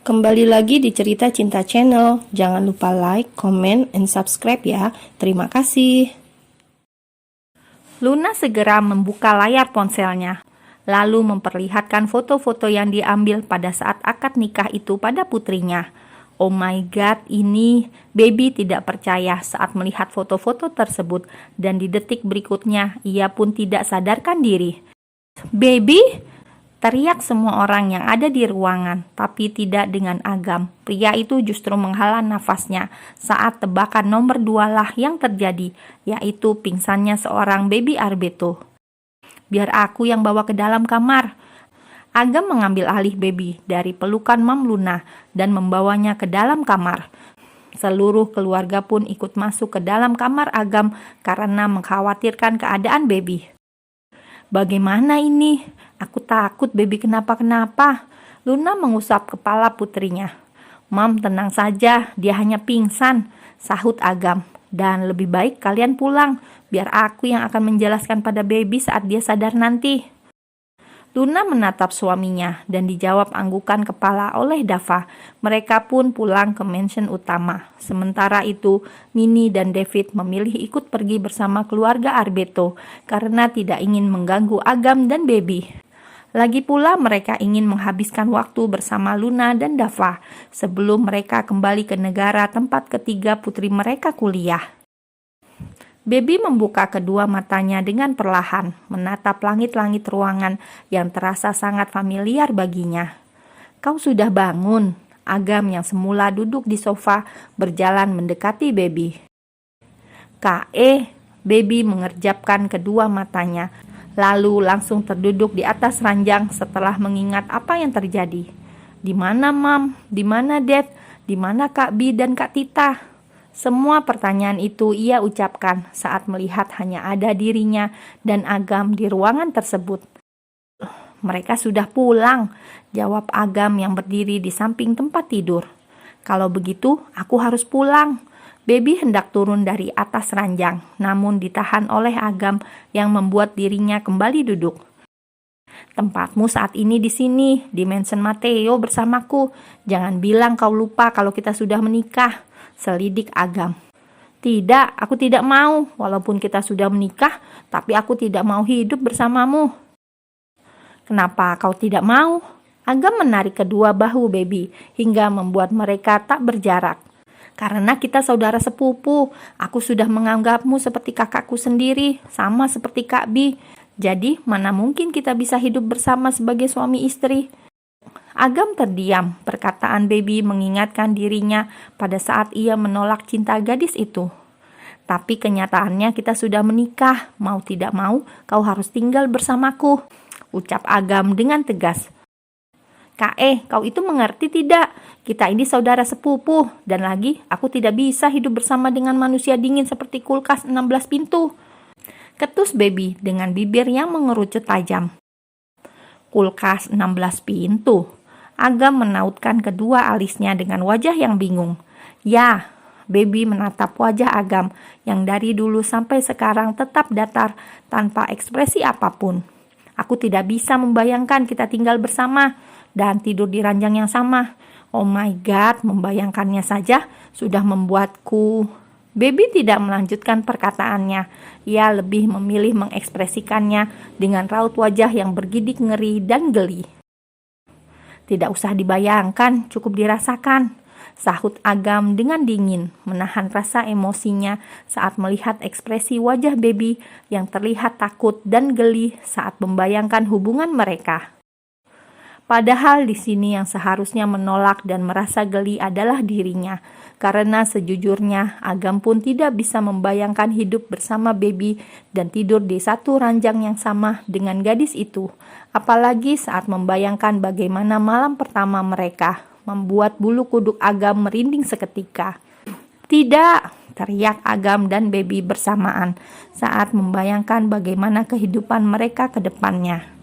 Kembali lagi di Cerita Cinta Channel. Jangan lupa like, comment, and subscribe ya. Terima kasih. Luna segera membuka layar ponselnya, lalu memperlihatkan foto-foto yang diambil pada saat akad nikah itu pada putrinya. Oh my god, ini Baby tidak percaya saat melihat foto-foto tersebut, dan di detik berikutnya ia pun tidak sadarkan diri. "Baby!" teriak semua orang yang ada di ruangan, tapi tidak dengan Agam. Pria itu justru menghela nafasnya saat tebakan nomor 2 lah yang terjadi, yaitu pingsannya seorang Baby Arbeto. "Biar aku yang bawa ke dalam kamar." Agam mengambil alih Baby dari pelukan Mam Luna dan membawanya ke dalam kamar. Seluruh keluarga pun ikut masuk ke dalam kamar Agam karena mengkhawatirkan keadaan Baby. "Bagaimana ini? Aku takut Baby kenapa-kenapa." Luna mengusap kepala putrinya. "Mam, tenang saja, dia hanya pingsan," sahut Agam. "Dan lebih baik kalian pulang, biar aku yang akan menjelaskan pada Baby saat dia sadar nanti." Luna menatap suaminya dan dijawab anggukan kepala oleh Dava. Mereka pun pulang ke mansion utama. Sementara itu, Nini dan David memilih ikut pergi bersama keluarga Arbeto karena tidak ingin mengganggu Agam dan Baby. Lagi pula mereka ingin menghabiskan waktu bersama Luna dan Dava sebelum mereka kembali ke negara tempat ketiga putri mereka kuliah. Baby membuka kedua matanya dengan perlahan, menatap langit-langit ruangan yang terasa sangat familiar baginya. "Kau sudah bangun?" Agam yang semula duduk di sofa berjalan mendekati Baby. Baby mengerjapkan kedua matanya, lalu langsung terduduk di atas ranjang setelah mengingat apa yang terjadi. "Di mana Mam? Di mana Dad? Di mana Kak Bi dan Kak Tita?" Semua pertanyaan itu ia ucapkan saat melihat hanya ada dirinya dan Agam di ruangan tersebut. "Mereka sudah pulang," jawab Agam yang berdiri di samping tempat tidur. "Kalau begitu, aku harus pulang." Baby hendak turun dari atas ranjang, namun ditahan oleh Agam yang membuat dirinya kembali duduk. "Tempatmu saat ini di sini, di mansion Matteo bersamaku. Jangan bilang kau lupa kalau kita sudah menikah," selidik Agam. "Tidak, aku tidak mau. Walaupun kita sudah menikah, tapi aku tidak mau hidup bersamamu." "Kenapa kau tidak mau?" Agam menarik kedua bahu Baby hingga membuat mereka tak berjarak. "Karena kita saudara sepupu. Aku sudah menganggapmu seperti kakakku sendiri, sama seperti Kak Bi. Jadi mana mungkin kita bisa hidup bersama sebagai suami istri?" Agam terdiam. Perkataan Baby mengingatkan dirinya pada saat ia menolak cinta gadis itu. "Tapi kenyataannya kita sudah menikah. Mau tidak mau, kau harus tinggal bersamaku," ucap Agam dengan tegas. Kau itu mengerti tidak? Kita ini saudara sepupu. Dan lagi, aku tidak bisa hidup bersama dengan manusia dingin seperti kulkas 16 pintu," ketus Baby dengan bibir yang mengerucut tajam. "Kulkas 16 pintu?" Agam menautkan kedua alisnya dengan wajah yang bingung. "Ya." Baby menatap wajah Agam yang dari dulu sampai sekarang tetap datar tanpa ekspresi apapun. "Aku tidak bisa membayangkan kita tinggal bersama dan tidur di ranjang yang sama. Oh my god, membayangkannya saja sudah membuatku..." Baby tidak melanjutkan perkataannya. Ia lebih memilih mengekspresikannya dengan raut wajah yang bergidik ngeri dan geli. "Tidak usah dibayangkan, cukup dirasakan," sahut Agam dengan dingin, menahan rasa emosinya saat melihat ekspresi wajah Baby yang terlihat takut dan geli saat membayangkan hubungan mereka. Padahal di sini yang seharusnya menolak dan merasa geli adalah dirinya, karena sejujurnya Agam pun tidak bisa membayangkan hidup bersama Baby dan tidur di satu ranjang yang sama dengan gadis itu, apalagi saat membayangkan bagaimana malam pertama mereka, membuat bulu kuduk Agam merinding seketika. "Tidak!" teriak Agam dan Baby bersamaan saat membayangkan bagaimana kehidupan mereka ke depannya.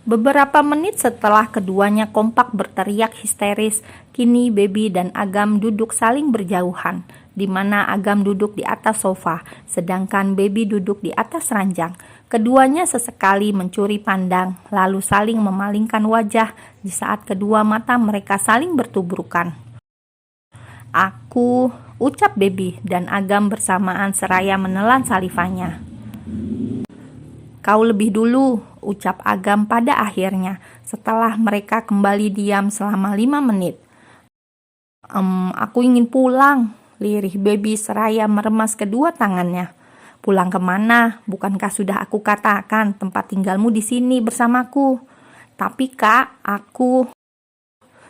Beberapa menit setelah keduanya kompak berteriak histeris, kini Baby dan Agam duduk saling berjauhan. di mana Agam duduk di atas sofa, sedangkan Baby duduk di atas ranjang. Keduanya sesekali mencuri pandang, lalu saling memalingkan wajah di saat kedua mata mereka saling bertubrukan. "Aku," ucap Baby dan Agam bersamaan seraya menelan salivanya. "Kau lebih dulu," ucap Agam pada akhirnya, setelah mereka kembali diam selama 5 menit. Aku ingin pulang," lirih Baby seraya meremas kedua tangannya. "Pulang kemana? Bukankah sudah aku katakan tempat tinggalmu di sini bersamaku?" "Tapi Kak, aku..."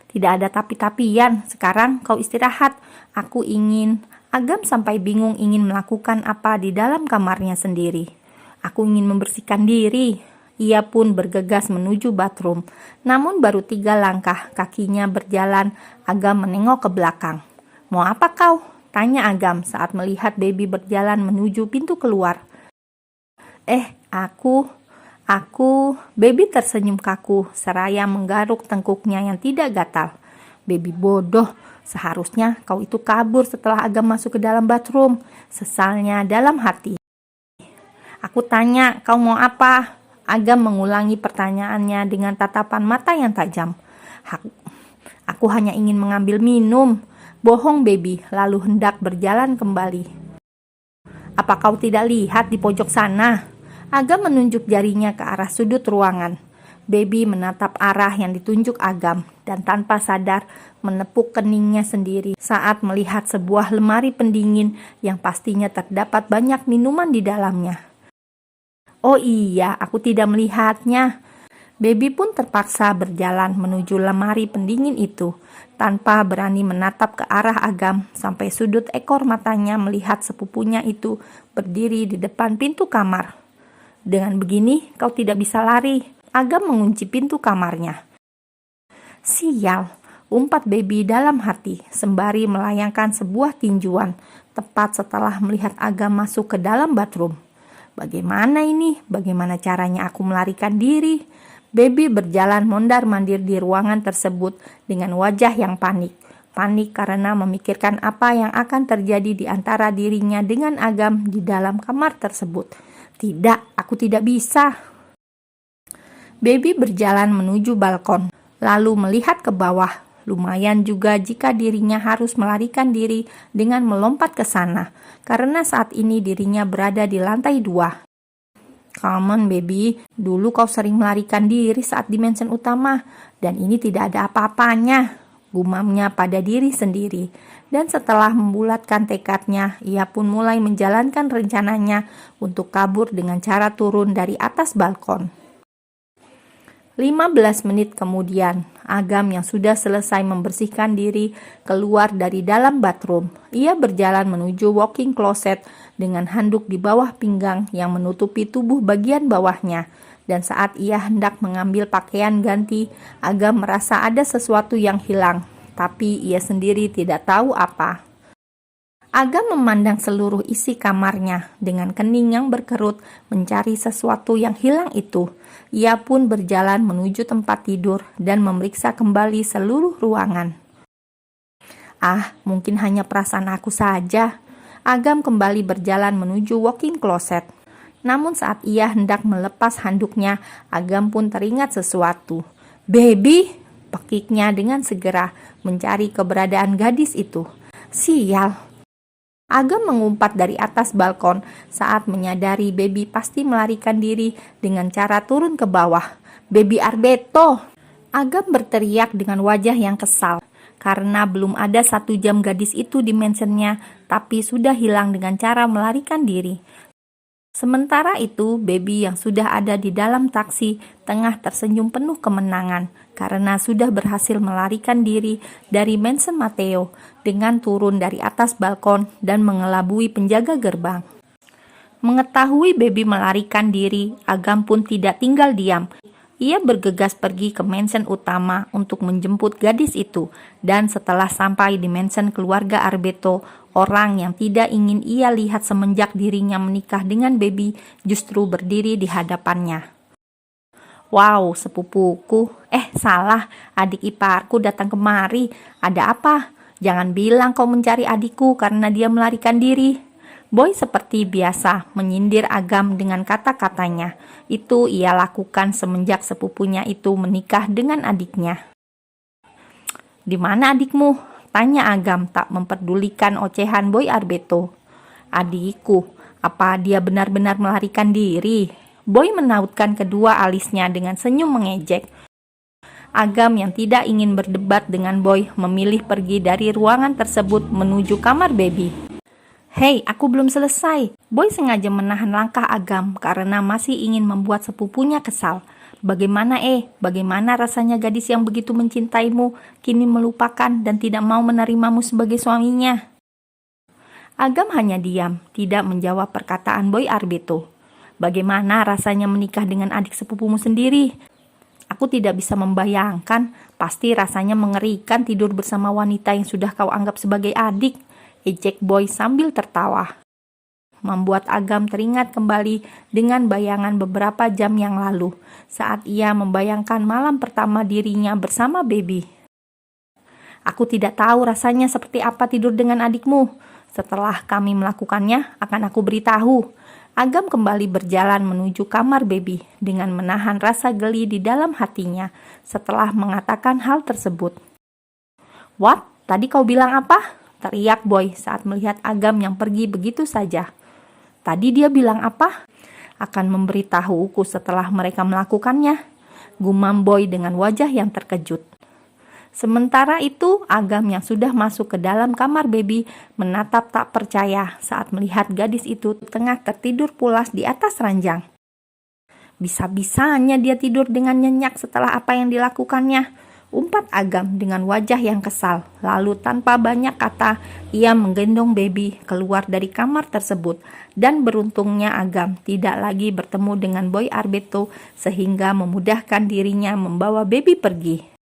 "Tidak ada tapi-tapian, sekarang kau istirahat. Aku ingin..." Agam sampai bingung ingin melakukan apa di dalam kamarnya sendiri. "Aku ingin membersihkan diri." Ia pun bergegas menuju bathroom. Namun baru 3 langkah kakinya berjalan, Agam menengok ke belakang. "Mau apa kau?" tanya Agam saat melihat Baby berjalan menuju pintu keluar. Aku..." Baby tersenyum kaku seraya menggaruk tengkuknya yang tidak gatal. "Baby bodoh, seharusnya kau itu kabur setelah Agam masuk ke dalam bathroom," sesalnya dalam hati. "Aku tanya, kau mau apa?" Agam mengulangi pertanyaannya dengan tatapan mata yang tajam. Aku hanya ingin mengambil minum." Bohong Baby, lalu hendak berjalan kembali. "Apa kau tidak lihat di pojok sana?" Agam menunjuk jarinya ke arah sudut ruangan. Baby menatap arah yang ditunjuk Agam dan tanpa sadar menepuk keningnya sendiri saat melihat sebuah lemari pendingin yang pastinya terdapat banyak minuman di dalamnya. "Oh iya, aku tidak melihatnya." Baby pun terpaksa berjalan menuju lemari pendingin itu, tanpa berani menatap ke arah Agam sampai sudut ekor matanya melihat sepupunya itu berdiri di depan pintu kamar. "Dengan begini kau tidak bisa lari." Agam mengunci pintu kamarnya. "Sial," umpat Baby dalam hati sembari melayangkan sebuah tinjuan tepat setelah melihat Agam masuk ke dalam bathroom. "Bagaimana ini? Bagaimana caranya aku melarikan diri?" Baby berjalan mondar-mandir di ruangan tersebut dengan wajah yang panik. Panik karena memikirkan apa yang akan terjadi di antara dirinya dengan Agam di dalam kamar tersebut. "Tidak, aku tidak bisa." Baby berjalan menuju balkon, lalu melihat ke bawah. Lumayan juga jika dirinya harus melarikan diri dengan melompat ke sana, karena saat ini dirinya berada di lantai 2. "Come on Baby, dulu kau sering melarikan diri saat di mansion utama, dan ini tidak ada apa-apanya," gumamnya pada diri sendiri. Dan setelah membulatkan tekadnya, ia pun mulai menjalankan rencananya untuk kabur dengan cara turun dari atas balkon. 15 menit kemudian, Agam yang sudah selesai membersihkan diri keluar dari dalam bathroom. Ia berjalan menuju walk-in closet dengan handuk di bawah pinggang yang menutupi tubuh bagian bawahnya. Dan saat ia hendak mengambil pakaian ganti, Agam merasa ada sesuatu yang hilang, tapi ia sendiri tidak tahu apa. Agam memandang seluruh isi kamarnya dengan kening yang berkerut mencari sesuatu yang hilang itu. Ia pun berjalan menuju tempat tidur dan memeriksa kembali seluruh ruangan. Mungkin hanya perasaan aku saja." Agam kembali berjalan menuju walk-in closet. Namun saat ia hendak melepas handuknya, Agam pun teringat sesuatu. "Baby!" pekiknya dengan segera mencari keberadaan gadis itu. "Sial!" Agam mengumpat dari atas balkon saat menyadari Baby pasti melarikan diri dengan cara turun ke bawah. "Baby Arbeto!" Agam berteriak dengan wajah yang kesal karena belum ada 1 jam gadis itu di mansionnya, tapi sudah hilang dengan cara melarikan diri. Sementara itu, Baby yang sudah ada di dalam taksi tengah tersenyum penuh kemenangan karena sudah berhasil melarikan diri dari mansion Matteo dengan turun dari atas balkon dan mengelabui penjaga gerbang. Mengetahui Baby melarikan diri, Agam pun tidak tinggal diam. Ia bergegas pergi ke mansion utama untuk menjemput gadis itu, dan setelah sampai di mansion keluarga Arbeto, orang yang tidak ingin ia lihat semenjak dirinya menikah dengan Baby justru berdiri di hadapannya. "Wow, sepupuku. Salah, adik iparku datang kemari. Ada apa?" Jangan bilang kau mencari adikku karena dia melarikan diri. Boy seperti biasa menyindir Agam dengan kata-katanya. Itu ia lakukan semenjak sepupunya itu menikah dengan adiknya. "Di mana adikmu?" tanya Agam tak memperdulikan ocehan Boy Arbeto. "Adikku, apa dia benar-benar melarikan diri?" Boy menautkan kedua alisnya dengan senyum mengejek. Agam yang tidak ingin berdebat dengan Boy memilih pergi dari ruangan tersebut menuju kamar baby. "Hei, aku belum selesai." Boy sengaja menahan langkah Agam karena masih ingin membuat sepupunya kesal. Bagaimana rasanya gadis yang begitu mencintaimu kini melupakan dan tidak mau menerimamu sebagai suaminya?" Agam hanya diam, tidak menjawab perkataan Boy Arbeto. "Bagaimana rasanya menikah dengan adik sepupumu sendiri? Aku tidak bisa membayangkan, pasti rasanya mengerikan tidur bersama wanita yang sudah kau anggap sebagai adik," ejek Boy sambil tertawa. Membuat Agam teringat kembali dengan bayangan beberapa jam yang lalu, saat ia membayangkan malam pertama dirinya bersama baby. "Aku tidak tahu rasanya seperti apa tidur dengan adikmu. Setelah kami melakukannya, akan aku beritahu." Agam kembali berjalan menuju kamar baby dengan menahan rasa geli di dalam hatinya setelah mengatakan hal tersebut. "What? Tadi kau bilang apa?" teriak Boy saat melihat Agam yang pergi begitu saja. "Tadi dia bilang apa?" "Akan memberitahuku setelah mereka melakukannya," gumam Boy dengan wajah yang terkejut. Sementara itu, Agam yang sudah masuk ke dalam kamar baby menatap tak percaya saat melihat gadis itu tengah tertidur pulas di atas ranjang. Bisa-bisanya dia tidur dengan nyenyak setelah apa yang dilakukannya, umpat Agam dengan wajah yang kesal. Lalu tanpa banyak kata, ia menggendong baby keluar dari kamar tersebut. Dan beruntungnya Agam tidak lagi bertemu dengan Boy Arbeto sehingga memudahkan dirinya membawa baby pergi.